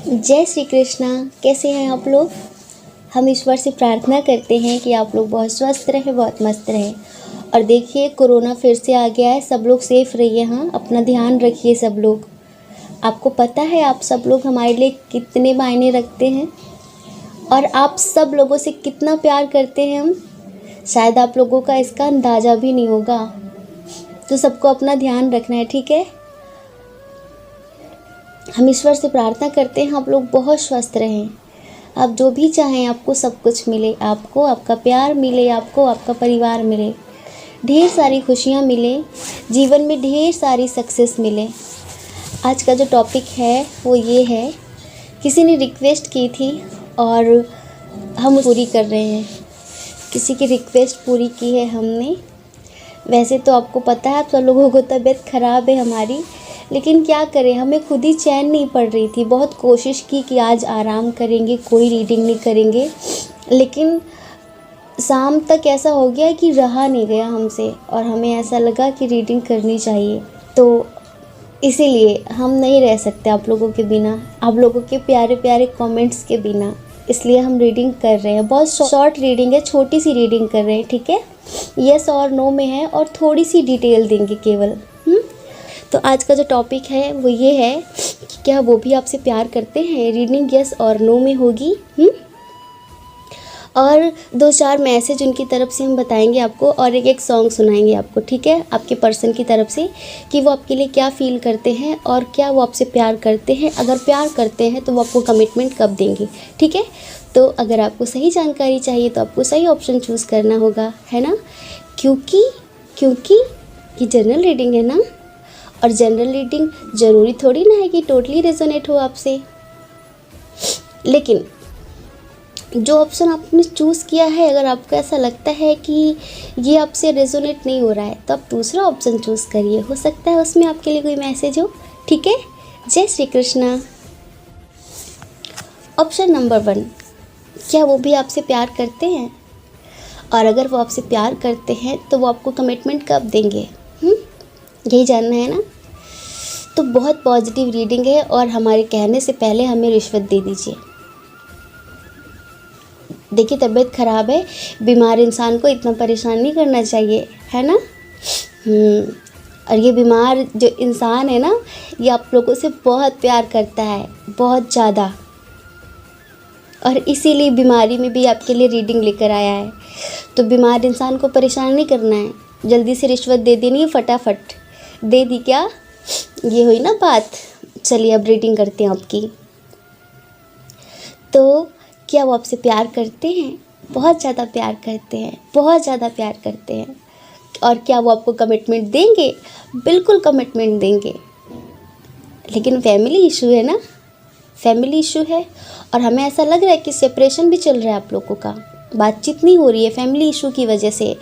जय श्री कृष्णा। कैसे हैं आप लोग। हम ईश्वर से प्रार्थना करते हैं कि आप लोग बहुत स्वस्थ रहें, बहुत मस्त रहें। और देखिए कोरोना फिर से आ गया है, सब लोग सेफ रहिए। हाँ, अपना ध्यान रखिए सब लोग। आपको पता है आप सब लोग हमारे लिए कितने मायने रखते हैं और आप सब लोगों से कितना प्यार करते हैं हम, शायद आप लोगों का इसका अंदाज़ा भी नहीं होगा। तो सबको अपना ध्यान रखना है, ठीक है। हम ईश्वर से प्रार्थना करते हैं आप लोग बहुत स्वस्थ रहें। आप जो भी चाहें आपको सब कुछ मिले, आपको आपका प्यार मिले, आपको आपका परिवार मिले, ढेर सारी खुशियाँ मिले, जीवन में ढेर सारी सक्सेस मिले। आज का जो टॉपिक है वो ये है, किसी ने रिक्वेस्ट की थी और हम पूरी कर रहे हैं। किसी की रिक्वेस्ट पूरी की है हमने। वैसे तो आपको पता है आप सब लोगों को तबीयत ख़राब है हमारी, लेकिन क्या करें, हमें खुद ही चैन नहीं पड़ रही थी। बहुत कोशिश की कि आज आराम करेंगे, कोई रीडिंग नहीं करेंगे, लेकिन शाम तक ऐसा हो गया कि रहा नहीं गया हमसे और हमें ऐसा लगा कि रीडिंग करनी चाहिए। तो इसीलिए हम नहीं रह सकते आप लोगों के बिना, आप लोगों के प्यारे प्यारे कमेंट्स के बिना। इसलिए हम रीडिंग कर रहे हैं। बहुत शॉर्ट रीडिंग है, छोटी सी रीडिंग कर रहे हैं, ठीक है। यस और नो में है और थोड़ी सी डिटेल देंगे केवल। तो आज का जो टॉपिक है वो ये है कि क्या वो भी आपसे प्यार करते हैं। रीडिंग यस और नो में होगी। और 2-4 मैसेज उनकी तरफ से हम बताएंगे आपको और एक सॉन्ग सुनाएंगे आपको, ठीक है, आपके पर्सन की तरफ से, कि वो आपके लिए क्या फ़ील करते हैं और क्या वो आपसे प्यार करते हैं। अगर प्यार करते हैं तो वो आपको कमिटमेंट कब देंगे, ठीक है। तो अगर आपको सही जानकारी चाहिए तो आपको सही ऑप्शन चूज़ करना होगा, है ना, क्योंकि ये जनरल रीडिंग है ना, और जनरल रीडिंग ज़रूरी थोड़ी ना है कि टोटली रेजोनेट हो आपसे। लेकिन जो ऑप्शन आपने चूज़ किया है, अगर आपको ऐसा लगता है कि ये आपसे रेजोनेट नहीं हो रहा है तो आप दूसरा ऑप्शन चूज़ करिए, हो सकता है उसमें आपके लिए कोई मैसेज हो, ठीक है। जय श्री कृष्णा। ऑप्शन नंबर 1, क्या वो भी आपसे प्यार करते हैं, और अगर वो आपसे प्यार करते हैं तो वो आपको कमिटमेंट कब देंगे, यही जानना है ना। तो बहुत पॉजिटिव रीडिंग है और हमारे कहने से पहले हमें रिश्वत दे दीजिए। देखिए तबीयत ख़राब है, बीमार इंसान को इतना परेशान नहीं करना चाहिए, है ना। और ये बीमार जो इंसान है ना, ये आप लोगों से बहुत प्यार करता है, बहुत ज़्यादा, और इसीलिए बीमारी में भी आपके लिए रीडिंग लेकर आया है। तो बीमार इंसान को परेशान नहीं करना है, जल्दी से रिश्वत दे देनी है, फटाफट दे दी क्या, ये हुई ना बात। चलिए अब रीडिंग करते हैं आपकी। तो क्या वो आपसे प्यार करते हैं, बहुत ज़्यादा प्यार करते हैं, बहुत ज़्यादा प्यार करते हैं, और क्या वो आपको कमिटमेंट देंगे, बिल्कुल कमिटमेंट देंगे। लेकिन फैमिली इशू है ना, फैमिली इशू है, और हमें ऐसा लग रहा है कि सेपरेशन भी चल रहा है आप लोगों का, बातचीत नहीं हो रही है फैमिली इशू की वजह से।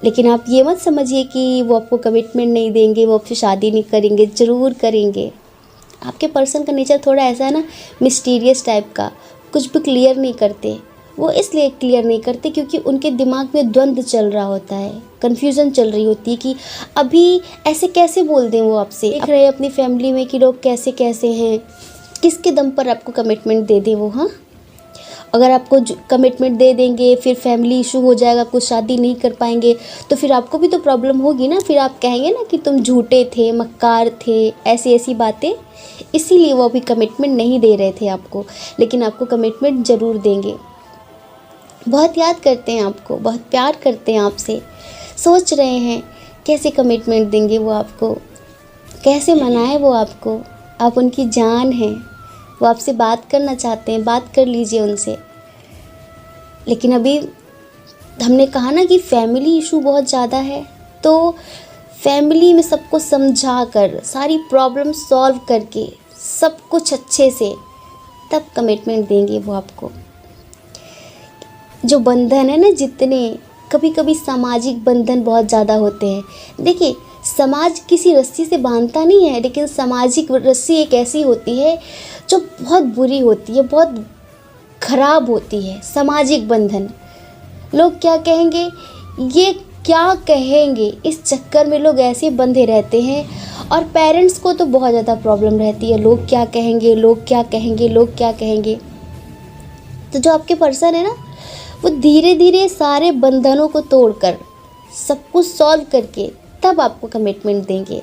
लेकिन आप ये मत समझिए कि वो आपको कमिटमेंट नहीं देंगे, वो आपसे शादी नहीं करेंगे, ज़रूर करेंगे। आपके पर्सन का नेचर थोड़ा ऐसा है ना, मिस्टीरियस टाइप का, कुछ भी क्लियर नहीं करते। वो इसलिए क्लियर नहीं करते क्योंकि उनके दिमाग में द्वंद्व चल रहा होता है, कन्फ्यूज़न चल रही होती है कि अभी ऐसे कैसे बोल दें वो आपसे। देख रहे हैं अपनी फैमिली में कि लोग कैसे कैसे हैं, किसके दम पर आपको कमिटमेंट दे दें वो। हाँ, अगर आपको कमिटमेंट दे देंगे फिर फैमिली इशू हो जाएगा, कुछ शादी नहीं कर पाएंगे, तो फिर आपको भी तो प्रॉब्लम होगी ना। फिर आप कहेंगे ना कि तुम झूठे थे, मक्कार थे, ऐसी ऐसी बातें। इसीलिए वो अभी कमिटमेंट नहीं दे रहे थे आपको, लेकिन आपको कमिटमेंट ज़रूर देंगे। बहुत याद करते हैं आपको, बहुत प्यार करते हैं आपसे, सोच रहे हैं कैसे कमिटमेंट देंगे वो आपको, कैसे मनाए वो आपको। आप उनकी जान हैं, वो आपसे बात करना चाहते हैं, बात कर लीजिए उनसे। लेकिन अभी हमने कहा ना कि फैमिली इशू बहुत ज़्यादा है, तो फैमिली में सबको समझा कर, सारी प्रॉब्लम सॉल्व करके, सब कुछ अच्छे से, तब कमिटमेंट देंगे वो आपको। जो बंधन है ना, जितने कभी कभी सामाजिक बंधन बहुत ज़्यादा होते हैं। देखिए समाज किसी रस्सी से बांधता नहीं है, लेकिन सामाजिक रस्सी एक ऐसी होती है जो बहुत बुरी होती है, बहुत खराब होती है। सामाजिक बंधन, लोग क्या कहेंगे, ये क्या कहेंगे, इस चक्कर में लोग ऐसे बंधे रहते हैं और पेरेंट्स को तो बहुत ज़्यादा प्रॉब्लम रहती है, लोग क्या कहेंगे, लोग क्या कहेंगे, लोग क्या कहेंगे। तो जो आपके पर्सन है ना, वो धीरे धीरे सारे बंधनों को तोड़कर, सब कुछ सॉल्व करके तब आपको कमिटमेंट देंगे।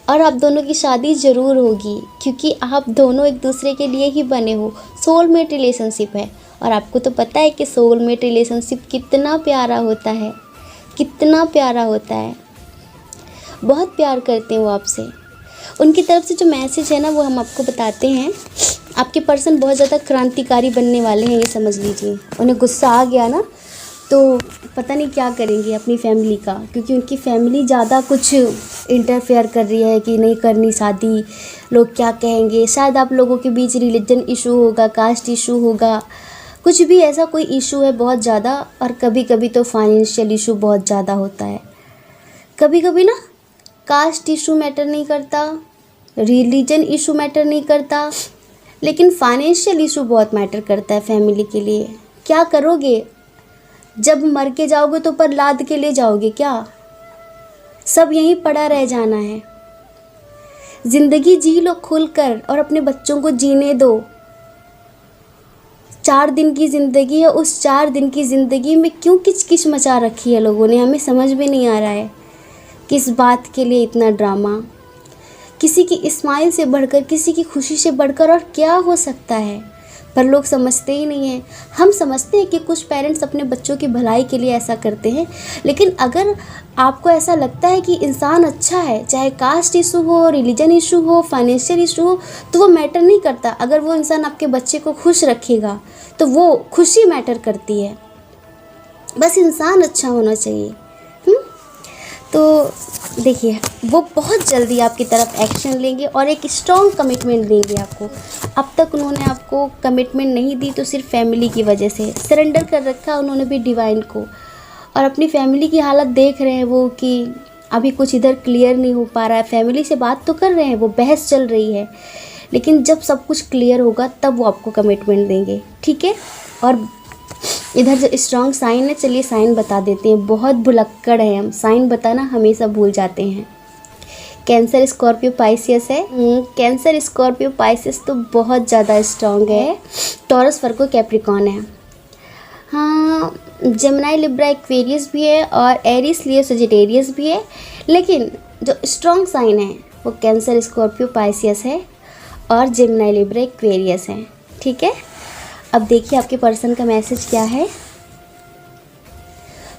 और आप दोनों की शादी ज़रूर होगी, क्योंकि आप दोनों एक दूसरे के लिए ही बने हो। सोलमेट रिलेशनशिप है, और आपको तो पता है कि सोलमेट रिलेशनशिप कितना प्यारा होता है, कितना प्यारा होता है। बहुत प्यार करते हैं वो आपसे। उनकी तरफ से जो मैसेज है ना, वो हम आपको बताते हैं। आपके पर्सन बहुत ज़्यादा क्रांतिकारी बनने वाले हैं, ये समझ लीजिए। उन्हें गुस्सा आ गया ना, तो पता नहीं क्या करेंगे अपनी फैमिली का, क्योंकि उनकी फैमिली ज़्यादा कुछ इंटरफेयर कर रही है कि नहीं करनी शादी, लोग क्या कहेंगे। शायद आप लोगों के बीच रिलीजन इशू होगा, कास्ट इशू होगा, कुछ भी ऐसा कोई इशू है बहुत ज़्यादा। और कभी कभी तो फाइनेंशियल इशू बहुत ज़्यादा होता है। कभी कभी ना कास्ट इशू मैटर नहीं करता, रिलीजन इशू मैटर नहीं करता, लेकिन फाइनेंशियल इशू बहुत मैटर करता है फैमिली के लिए। क्या करोगे जब मर के जाओगे, तो पर लाद के ले जाओगे क्या? सब यहीं पड़ा रह जाना है। ज़िंदगी जी लो खुलकर और अपने बच्चों को जीने दो। 4 दिन की ज़िंदगी है, उस 4 दिन की ज़िंदगी में क्यों किचकिच मचा रखी है लोगों ने, हमें समझ में नहीं आ रहा है। किस बात के लिए इतना ड्रामा? किसी की स्माइल से बढ़कर, किसी की खुशी से बढ़कर और क्या हो सकता है? पर लोग समझते ही नहीं हैं। हम समझते हैं कि कुछ पेरेंट्स अपने बच्चों की भलाई के लिए ऐसा करते हैं, लेकिन अगर आपको ऐसा लगता है कि इंसान अच्छा है, चाहे कास्ट इशू हो, रिलीजन इशू हो, फाइनेंशियल इशू हो, तो वो मैटर नहीं करता। अगर वो इंसान आपके बच्चे को खुश रखेगा तो वो खुशी मैटर करती है। बस इंसान अच्छा होना चाहिए। तो देखिए, वो बहुत जल्दी आपकी तरफ एक्शन लेंगे और एक स्ट्रॉन्ग कमिटमेंट देंगे आपको। अब तक उन्होंने आपको कमिटमेंट नहीं दी तो सिर्फ फैमिली की वजह से सरेंडर कर रखा उन्होंने भी डिवाइन को। और अपनी फैमिली की हालत देख रहे हैं वो कि अभी कुछ इधर क्लियर नहीं हो पा रहा है। फैमिली से बात तो कर रहे हैं, वो बहस चल रही है, लेकिन जब सब कुछ क्लियर होगा तब वो आपको कमिटमेंट देंगे, ठीक है। और इधर जो स्ट्रॉन्ग साइन है, चलिए साइन बता देते हैं। बहुत भुलक्कड़ है हम, साइन बताना हमेशा भूल जाते हैं। कैंसर, स्कॉर्पियो, पाइसियस है। कैंसर, स्कॉर्पियो, पाइसियस तो बहुत ज़्यादा स्ट्रॉन्ग है। टॉरस, वर्गो, कैप्रिकॉर्न है। हाँ, जेमिनी, लिब्रा, एक्वेरियस भी है, और एरीज, लियो, सजिटेरियस भी है। लेकिन जो स्ट्रॉन्ग साइन है वो कैंसर, स्कॉर्पियो, पाइसियस है, और जेमिनी, लिब्रा, एक्वेरियस है, ठीक है। अब देखिए आपके पर्सन का मैसेज क्या है।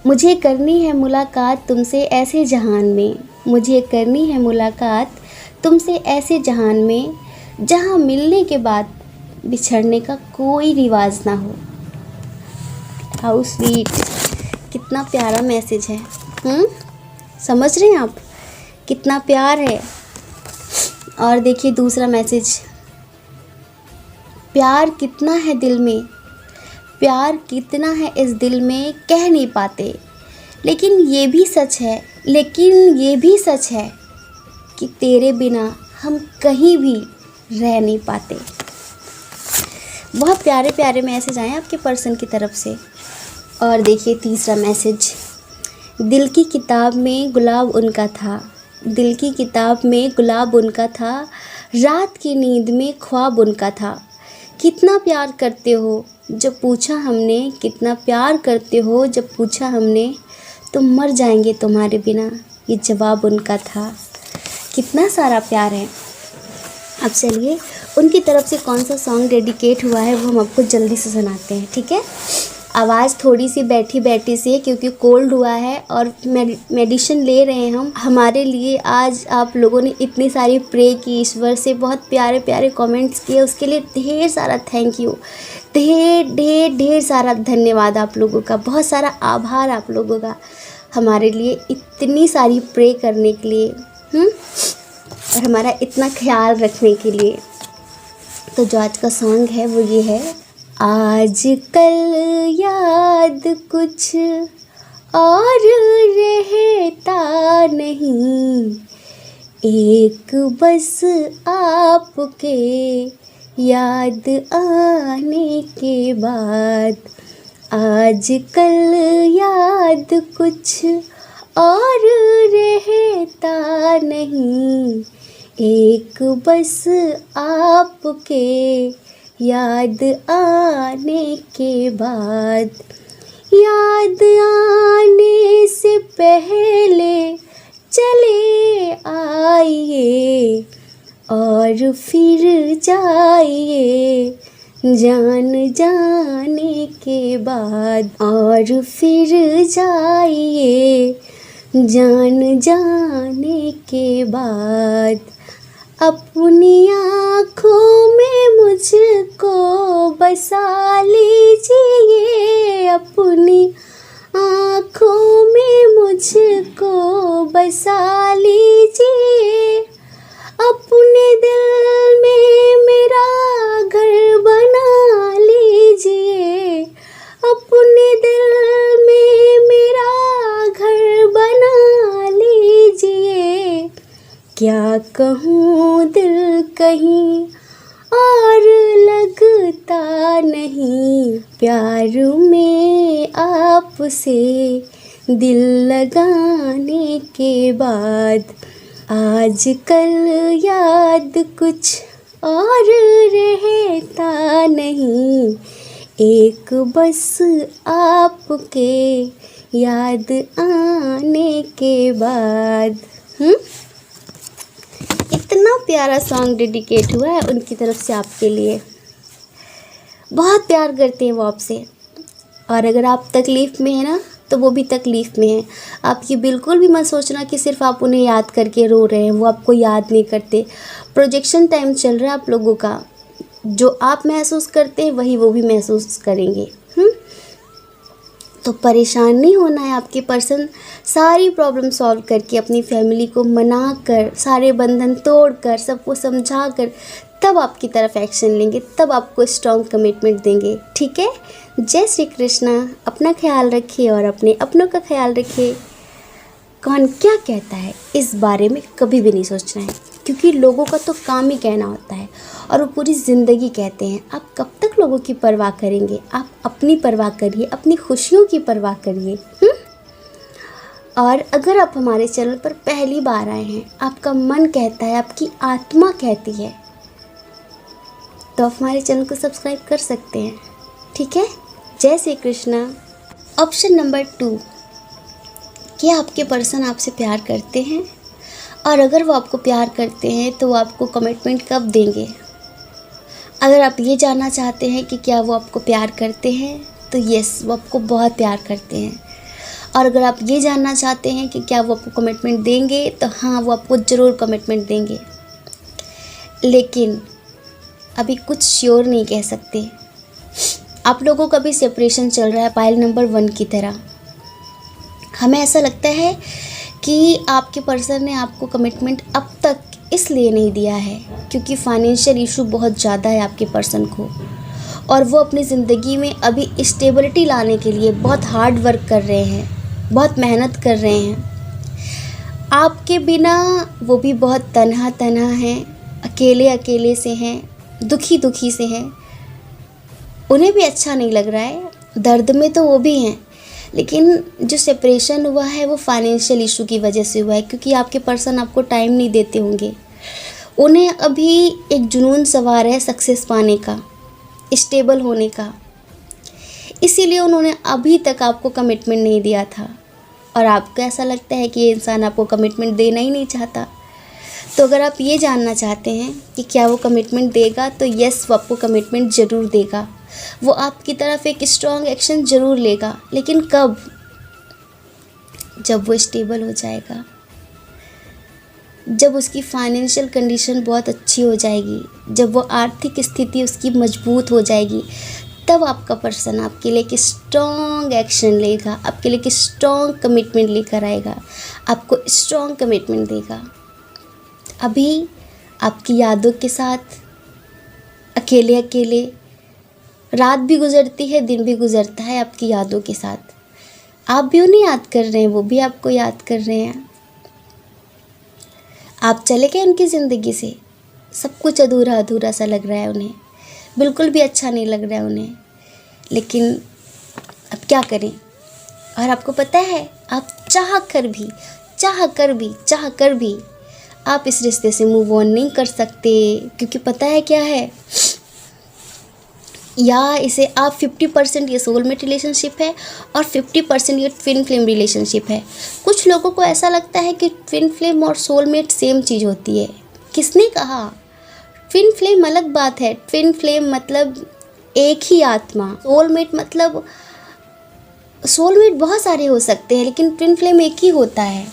मुझे करनी है मुलाकात तुमसे ऐसे जहान में, मुझे करनी है मुलाकात तुमसे ऐसे जहान में, जहां मिलने के बाद बिछड़ने का कोई रिवाज ना हो। हाउ स्वीट, कितना प्यारा मैसेज है। समझ रहे हैं आप कितना प्यार है। और देखिए दूसरा मैसेज, प्यार कितना है दिल में, प्यार कितना है इस दिल में, कह नहीं पाते, लेकिन ये भी सच है, लेकिन ये भी सच है कि तेरे बिना हम कहीं भी रह नहीं पाते। बहुत प्यारे प्यारे मैसेज आए आपके पर्सन की तरफ से। और देखिए तीसरा मैसेज, दिल की किताब में गुलाब उनका था, दिल की किताब में गुलाब उनका था, रात की नींद में ख्वाब उनका था। कितना प्यार करते हो जब पूछा हमने, कितना प्यार करते हो जब पूछा हमने, तो मर जाएंगे तुम्हारे बिना, ये जवाब उनका था। कितना सारा प्यार है। अब चलिए उनकी तरफ से कौन सा सॉन्ग डेडिकेट हुआ है वो हम आपको जल्दी से सुनाते हैं, ठीक है। आवाज़ थोड़ी सी बैठी बैठी सी है क्योंकि कोल्ड हुआ है और मेडिसिन ले रहे हैं हम। हमारे लिए आज आप लोगों ने इतनी सारी प्रे की, ईश्वर से बहुत प्यारे प्यारे कमेंट्स किए, उसके लिए ढेर सारा थैंक यू, ढेर ढेर ढेर सारा धन्यवाद आप लोगों का, बहुत सारा आभार आप लोगों का हमारे लिए इतनी सारी प्रे करने के लिए और हमारा इतना ख्याल रखने के लिए। तो जो आज का सॉन्ग है वो ये है, आज कल याद कुछ और रहता नहीं, एक बस आपके याद आने के बाद, आज कल याद कुछ और रहता नहीं, एक बस आपके याद आने के बाद, याद आने से पहले चले आइए और फिर जाइए, जान जाने के बाद, और फिर जाइए जान जाने के बाद। अपनी आँखों में मुझको बसा लीजिए, अपनी आँखों में मुझको बसा लीजिए, अपने दिल में मेरा घर बना लीजिए, अपने दिल में मेरा घर बना लीजिए। क्या कहूँ दिल कहीं और लगता नहीं, प्यार में आपसे दिल लगाने के बाद, आजकल याद कुछ और रहता नहीं, एक बस आपके याद आने के बाद। इतना प्यारा सॉन्ग डेडिकेट हुआ है उनकी तरफ से आपके लिए। बहुत प्यार करते हैं वो आपसे, और अगर आप तकलीफ़ में हैं ना तो वो भी तकलीफ़ में है। आप ये बिल्कुल भी मत सोचना कि सिर्फ आप उन्हें याद करके रो रहे हैं, वो आपको याद नहीं करते। प्रोजेक्शन टाइम चल रहा है आप लोगों का, जो आप महसूस करते हैं वही वो भी महसूस करेंगे। तो परेशान नहीं होना है। आपके पर्सन सारी प्रॉब्लम सॉल्व करके, अपनी फैमिली को मना कर, सारे बंधन तोड़ कर, सबको समझा कर, तब आपकी तरफ एक्शन लेंगे, तब आपको स्ट्रॉन्ग कमिटमेंट देंगे। ठीक है। जय श्री कृष्णा। अपना ख्याल रखिए और अपने अपनों का ख्याल रखिए। कौन क्या कहता है इस बारे में कभी भी नहीं सोचना है, क्योंकि लोगों का तो काम ही कहना होता है और वो पूरी ज़िंदगी कहते हैं। आप कब तक लोगों की परवाह करेंगे? आप अपनी परवाह करिए, अपनी खुशियों की परवाह करिए। और अगर आप हमारे चैनल पर पहली बार आए हैं, आपका मन कहता है, आपकी आत्मा कहती है, तो आप हमारे चैनल को सब्सक्राइब कर सकते हैं। ठीक है। जय श्री कृष्णा। ऑप्शन नंबर 2, क्या आपके पर्सन आपसे प्यार करते हैं? और अगर वो आपको प्यार करते हैं तो वो आपको कमिटमेंट कब देंगे? अगर आप ये जानना चाहते हैं कि क्या वो आपको प्यार करते हैं, तो यस, वो आपको बहुत प्यार करते हैं। और अगर आप ये जानना चाहते हैं कि क्या वो आपको कमिटमेंट देंगे, तो हाँ, वो आपको ज़रूर कमिटमेंट देंगे, लेकिन अभी कुछ श्योर नहीं कह सकते। आप लोगों का भी सेपरेशन चल रहा है पाइल नंबर 1 की तरह। हमें ऐसा लगता है कि आपके पर्सन ने आपको कमिटमेंट अब तक इसलिए नहीं दिया है क्योंकि फाइनेंशियल इशू बहुत ज़्यादा है आपके पर्सन को, और वो अपनी ज़िंदगी में अभी स्टेबिलिटी लाने के लिए बहुत हार्ड वर्क कर रहे हैं, बहुत मेहनत कर रहे हैं। आपके बिना वो भी बहुत तन्हा हैं, अकेले अकेले से हैं, दुखी से हैं। उन्हें भी अच्छा नहीं लग रहा है, दर्द में तो वो भी हैं, लेकिन जो सेपरेशन हुआ है वो फाइनेंशियल इशू की वजह से हुआ है, क्योंकि आपके पर्सन आपको टाइम नहीं देते होंगे। उन्हें अभी एक जुनून सवार है सक्सेस पाने का, स्टेबल होने का, इसीलिए उन्होंने अभी तक आपको कमिटमेंट नहीं दिया था। और आपको ऐसा लगता है कि ये इंसान आपको कमिटमेंट देना ही नहीं चाहता। तो अगर आप ये जानना चाहते हैं कि क्या वो कमिटमेंट देगा, तो यस, वो आपको कमिटमेंट ज़रूर देगा। वो आपकी तरफ एक स्ट्रॉन्ग एक्शन ज़रूर लेगा, लेकिन कब? जब वो स्टेबल हो जाएगा, जब उसकी फाइनेंशियल कंडीशन बहुत अच्छी हो जाएगी, जब वो आर्थिक स्थिति उसकी मजबूत हो जाएगी, तब आपका पर्सन आपके लिए एक स्ट्रॉन्ग एक्शन लेगा, आपके लिए एक स्ट्रॉन्ग कमिटमेंट लेकर आएगा, आपको स्ट्रॉन्ग कमिटमेंट देगा। अभी आपकी यादों के साथ अकेले अकेले रात भी गुजरती है, दिन भी गुजरता है आपकी यादों के साथ। आप भी उन्हें याद कर रहे हैं, वो भी आपको याद कर रहे हैं। आप चले गए उनकी ज़िंदगी से, सब कुछ अधूरा अधूरा सा लग रहा है उन्हें, बिल्कुल भी अच्छा नहीं लग रहा है उन्हें, लेकिन अब क्या करें। और आपको पता है, आप चाह कर भी आप इस रिश्ते से मूव ऑन नहीं कर सकते, क्योंकि पता है क्या है, या इसे आप 50% ये सोलमेट रिलेशनशिप है और 50% ये ट्विन फ्लेम रिलेशनशिप है। कुछ लोगों को ऐसा लगता है कि ट्विन फ्लेम और सोलमेट सेम चीज़ होती है। किसने कहा? ट्विन फ्लेम अलग बात है। ट्विन फ्लेम मतलब एक ही आत्मा। सोलमेट बहुत सारे हो सकते हैं, लेकिन ट्विन फ्लेम एक ही होता है।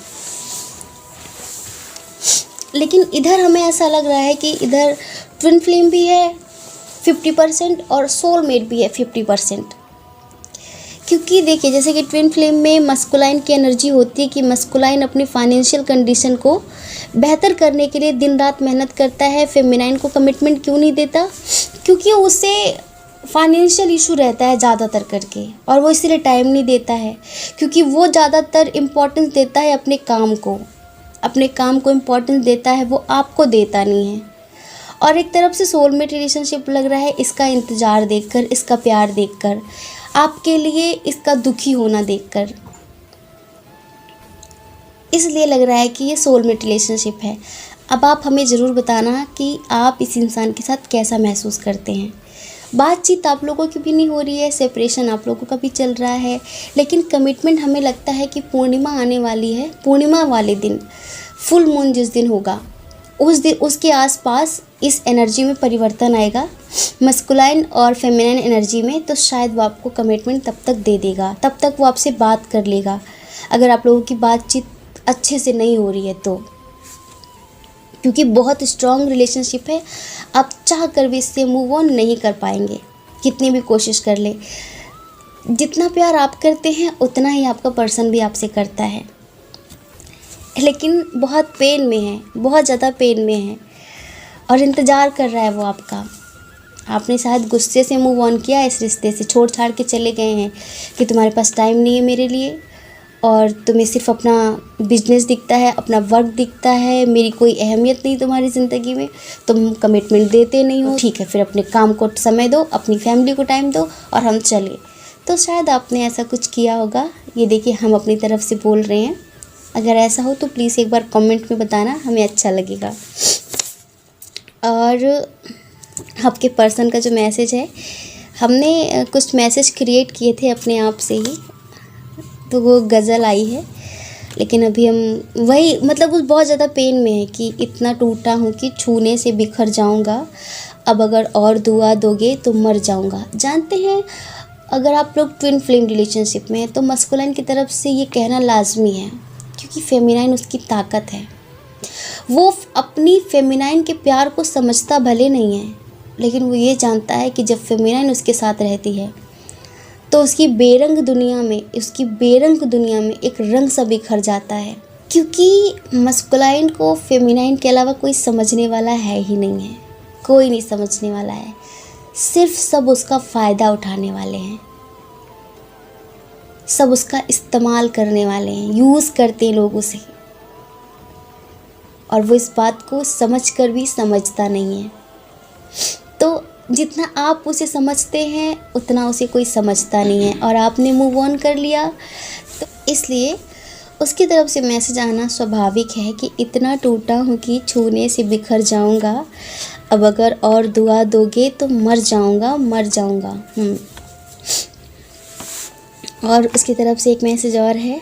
लेकिन इधर हमें ऐसा लग रहा है कि इधर ट्विन फ्लेम भी है 50% और सोलमेट भी है 50%। क्योंकि देखिए, जैसे कि ट्विन फ्लेम में मस्कुलाइन की एनर्जी होती है कि मस्कुलाइन अपनी फाइनेंशियल कंडीशन को बेहतर करने के लिए दिन रात मेहनत करता है। फेमिनाइन को कमिटमेंट क्यों नहीं देता? क्योंकि उसे फाइनेंशियल इशू रहता है ज़्यादातर करके, और वो इसीलिए टाइम नहीं देता है, क्योंकि वो ज़्यादातर इम्पोर्टेंस देता है अपने काम को इम्पोर्टेंस देता है, वो आपको देता नहीं है। और एक तरफ से सोलमेट रिलेशनशिप लग रहा है इसका इंतज़ार देखकर, इसका प्यार देखकर, आपके लिए इसका दुखी होना देखकर, इसलिए लग रहा है कि ये सोलमेट रिलेशनशिप है। अब आप हमें ज़रूर बताना कि आप इस इंसान के साथ कैसा महसूस करते हैं। बातचीत आप लोगों की भी नहीं हो रही है, सेपरेशन आप लोगों का भी चल रहा है, लेकिन कमिटमेंट हमें लगता है कि पूर्णिमा आने वाली है। पूर्णिमा वाले दिन, फुल मून जिस दिन होगा, उस दिन उसके आसपास इस एनर्जी में परिवर्तन आएगा, मस्कुलाइन और फेमिनाइन एनर्जी में। तो शायद वो आपको कमिटमेंट तब तक दे देगा, तब तक वो आपसे बात कर लेगा। अगर आप लोगों की बातचीत अच्छे से नहीं हो रही है तो, क्योंकि बहुत स्ट्रॉन्ग रिलेशनशिप है, आप चाह कर भी इससे मूव ऑन नहीं कर पाएंगे, कितनी भी कोशिश कर ले। जितना प्यार आप करते हैं उतना ही आपका पर्सन भी आपसे करता है, लेकिन बहुत पेन में है, बहुत ज़्यादा पेन में है, और इंतज़ार कर रहा है वो आपका। आपने शायद गुस्से से मूव ऑन किया इस रिश्ते से, छोड़ छाड़ के चले गए हैं कि तुम्हारे पास टाइम नहीं है मेरे लिए, और तुम्हें सिर्फ अपना बिजनेस दिखता है, अपना वर्क दिखता है, मेरी कोई अहमियत नहीं तुम्हारी ज़िंदगी में, तुम कमिटमेंट देते नहीं हो। ठीक है, फिर अपने काम को समय दो, अपनी फैमिली को टाइम दो और हम चले। तो शायद आपने ऐसा कुछ किया होगा। ये देखिए, हम अपनी तरफ से बोल रहे हैं। अगर ऐसा हो तो प्लीज़ एक बार कमेंट में बताना, हमें अच्छा लगेगा। और आपके पर्सन का जो मैसेज है, हमने कुछ मैसेज क्रिएट किए थे अपने आप से ही, तो वो गज़ल आई है। लेकिन अभी हम वही, मतलब वो बहुत ज़्यादा पेन में है कि इतना टूटा हूँ कि छूने से बिखर जाऊँगा, अब अगर और दुआ दोगे तो मर जाऊँगा। जानते हैं, अगर आप लोग ट्विन फ्लेम रिलेशनशिप में हैं तो मस्कुलाइन की तरफ से ये कहना लाजमी है, क्योंकि फेमिनाइन उसकी ताकत है। वो अपनी फेमिनाइन के प्यार को समझता भले नहीं है, लेकिन वो ये जानता है कि जब फेमिनाइन उसके साथ रहती है तो उसकी बेरंग दुनिया में एक रंग सा बिखर जाता है, क्योंकि मस्कुलाइन को फेमिनाइन के अलावा कोई समझने वाला है ही नहीं है, कोई नहीं समझने वाला है, सिर्फ सब उसका फ़ायदा उठाने वाले हैं, सब उसका इस्तेमाल करने वाले हैं, यूज़ करते हैं लोग उसे, और वो इस बात को समझ कर भी समझता नहीं है। तो जितना आप उसे समझते हैं उतना उसे कोई समझता नहीं है, और आपने मूव ऑन कर लिया, तो इसलिए उसकी तरफ से मैसेज आना स्वाभाविक है कि इतना टूटा हूँ कि छूने से बिखर जाऊँगा, अब अगर और दुआ दोगे तो मर जाऊँगा। और उसकी तरफ से एक मैसेज और है,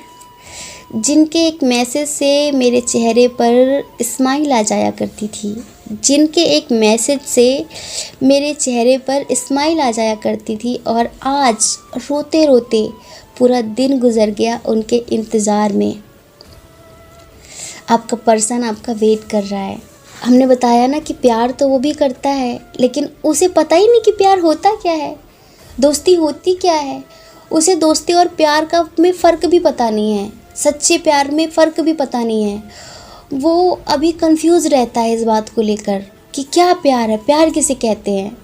जिनके एक मैसेज से मेरे चेहरे पर स्माइल आ जाया करती थी, और आज रोते रोते पूरा दिन गुजर गया उनके इंतज़ार में। आपका पर्सन आपका वेट कर रहा है। हमने बताया ना कि प्यार तो वो भी करता है, लेकिन उसे पता ही नहीं कि प्यार होता क्या है, दोस्ती होती क्या है। उसे दोस्ती और प्यार का में फ़र्क भी पता नहीं है, सच्चे प्यार में फ़र्क भी पता नहीं है। वो अभी कंफ्यूज रहता है इस बात को लेकर कि क्या प्यार है, प्यार किसे कहते हैं।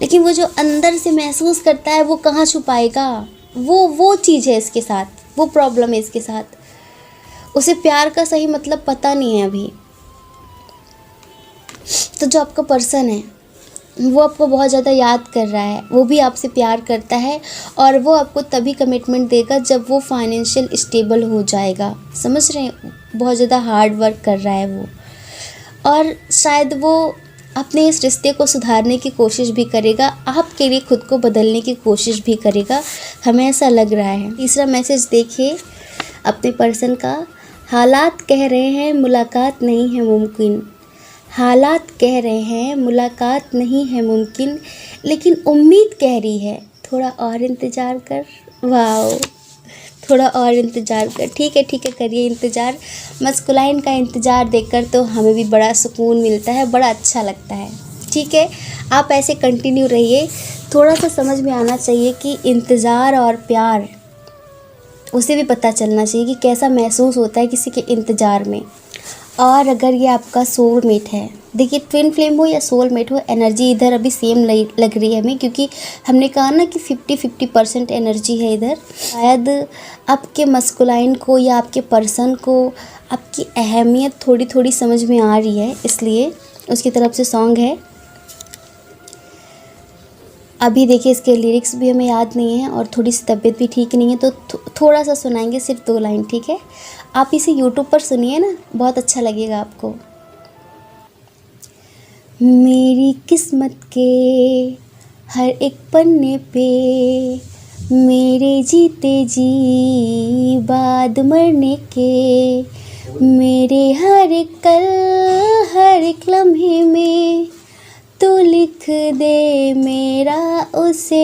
लेकिन वो जो अंदर से महसूस करता है वो कहाँ छुपाएगा, वो चीज़ है इसके साथ, वो प्रॉब्लम है इसके साथ। उसे प्यार का सही मतलब पता नहीं है अभी। तो जो आपका पर्सन है वो आपको बहुत ज़्यादा याद कर रहा है, वो भी आपसे प्यार करता है और वो आपको तभी कमिटमेंट देगा जब वो फाइनेंशियल स्टेबल हो जाएगा। समझ रहे हैं? बहुत ज़्यादा हार्ड वर्क कर रहा है वो, और शायद वो अपने इस रिश्ते को सुधारने की कोशिश भी करेगा, आपके लिए खुद को बदलने की कोशिश भी करेगा, हमें ऐसा लग रहा है। तीसरा मैसेज देखिए अपने पर्सन का। हालात कह रहे हैं मुलाकात नहीं है मुमकिन, हालात कह रहे हैं मुलाकात नहीं है मुमकिन, लेकिन उम्मीद कह रही है थोड़ा और इंतज़ार कर। वाओ, थोड़ा और इंतज़ार कर। ठीक है करिए इंतज़ार। मस्कुलाइन का इंतज़ार देखकर तो हमें भी बड़ा सुकून मिलता है, बड़ा अच्छा लगता है। ठीक है, आप ऐसे कंटिन्यू रहिए। थोड़ा सा समझ में आना चाहिए कि इंतज़ार और प्यार, उसे भी पता चलना चाहिए कि कैसा महसूस होता है किसी के इंतज़ार में। और अगर ये आपका सोलमेट है, देखिए ट्विन फ्लेम हो या सोलमेट हो, एनर्जी इधर अभी सेम लग रही है हमें, क्योंकि हमने कहा ना कि 50-50% एनर्जी है इधर। शायद आपके मस्कुलाइन को या आपके पर्सन को आपकी अहमियत थोड़ी थोड़ी समझ में आ रही है, इसलिए उसकी तरफ से सॉन्ग है। अभी देखिए इसके लिरिक्स भी हमें याद नहीं है और थोड़ी सी तबीयत भी ठीक नहीं है, तो थोड़ा सा सुनाएंगे, सिर्फ 2 लाइन। ठीक है, आप इसे यूट्यूब पर सुनिए ना, बहुत अच्छा लगेगा आपको। मेरी किस्मत के हर एक पन्ने पे, मेरे जीते जी बाद मरने के, मेरे हर एक कल हर एक लम्हे में तू लिख दे मेरा उसे,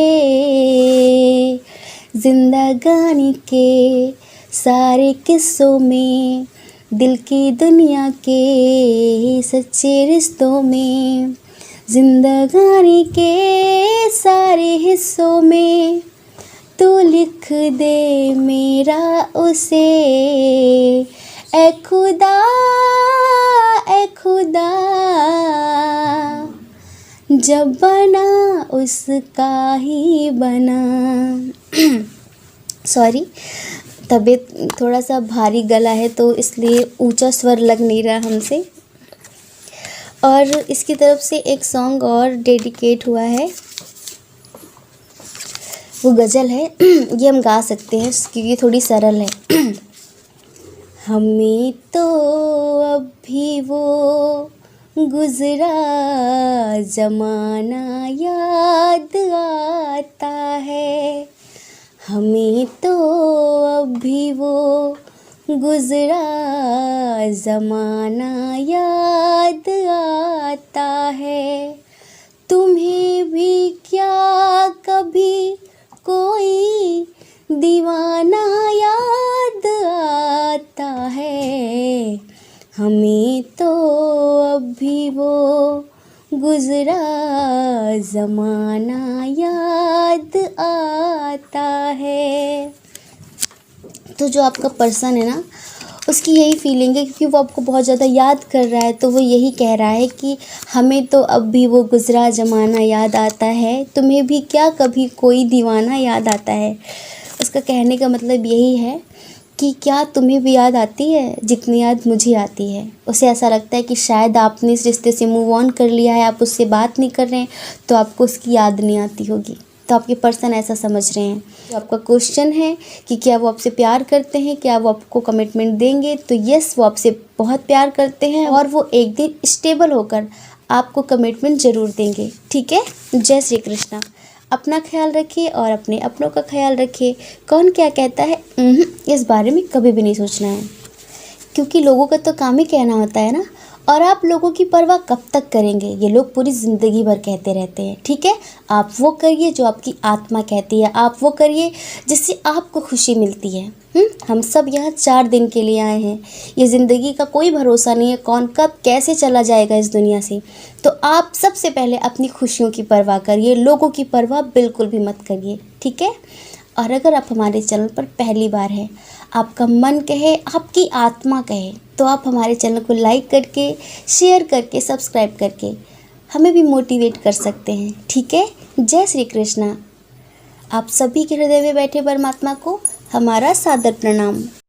जिंदगानी के सारे किस्सों में, दिल की दुनिया के सच्चे रिश्तों में, जिंदगानी के सारे हिस्सों में तू लिख दे मेरा उसे। ऐ खुदा ऐ खुदा, जब बना उसका ही बना। सॉरी, तबीयत थोड़ा सा भारी गला है तो इसलिए ऊंचा स्वर लग नहीं रहा हमसे। और इसकी तरफ से एक सॉन्ग और डेडिकेट हुआ है, वो गज़ल है। ये हम गा सकते हैं क्योंकि थोड़ी सरल है। हमें तो अब भी वो गुज़रा ज़माना याद आता है, हमें तो अब भी वो गुज़रा ज़माना याद आता है। तुम्हें भी क्या कभी कोई दीवाना याद आता है, हमें तो अब भी वो गुज़रा ज़माना याद आता है। तो जो आपका पर्सन है ना, उसकी यही फीलिंग है, क्योंकि वो आपको बहुत ज़्यादा याद कर रहा है, तो वो यही कह रहा है कि हमें तो अब भी वो गुज़रा ज़माना याद आता है, तुम्हें भी क्या कभी कोई दीवाना याद आता है। उसका कहने का मतलब यही है कि क्या तुम्हें भी याद आती है जितनी याद मुझे आती है। उसे ऐसा लगता है कि शायद आपने इस रिश्ते से मूव ऑन कर लिया है, आप उससे बात नहीं कर रहे हैं, तो आपको उसकी याद नहीं आती होगी। तो आपके पर्सन ऐसा समझ रहे हैं। तो आपका क्वेश्चन है कि क्या वो आपसे प्यार करते हैं, क्या वो आपको कमिटमेंट देंगे, तो यस, वो आपसे बहुत प्यार करते हैं और वो एक दिन स्टेबल होकर आपको कमिटमेंट ज़रूर देंगे। ठीक है, जय श्री कृष्णा। अपना ख्याल रखिए और अपने अपनों का ख्याल रखिए। कौन क्या कहता है इस बारे में कभी भी नहीं सोचना है, क्योंकि लोगों का तो काम ही कहना होता है ना। और आप लोगों की परवाह कब तक करेंगे, ये लोग पूरी ज़िंदगी भर कहते रहते हैं। ठीक है, आप वो करिए जो आपकी आत्मा कहती है, आप वो करिए जिससे आपको खुशी मिलती है। हम सब यहाँ 4 दिन के लिए आए हैं। ये ज़िंदगी का कोई भरोसा नहीं है, कौन कब कैसे चला जाएगा इस दुनिया से। तो आप सबसे पहले अपनी खुशियों की परवाह करिए, लोगों की परवाह बिल्कुल भी मत करिए। ठीक है, और अगर आप हमारे चैनल पर पहली बार हैं, आपका मन कहे, आपकी आत्मा कहे, तो आप हमारे चैनल को लाइक करके, शेयर करके, सब्सक्राइब करके हमें भी मोटिवेट कर सकते हैं। ठीक है, जय श्री कृष्णा। आप सभी के हृदय में बैठे परमात्मा को हमारा सादर प्रणाम।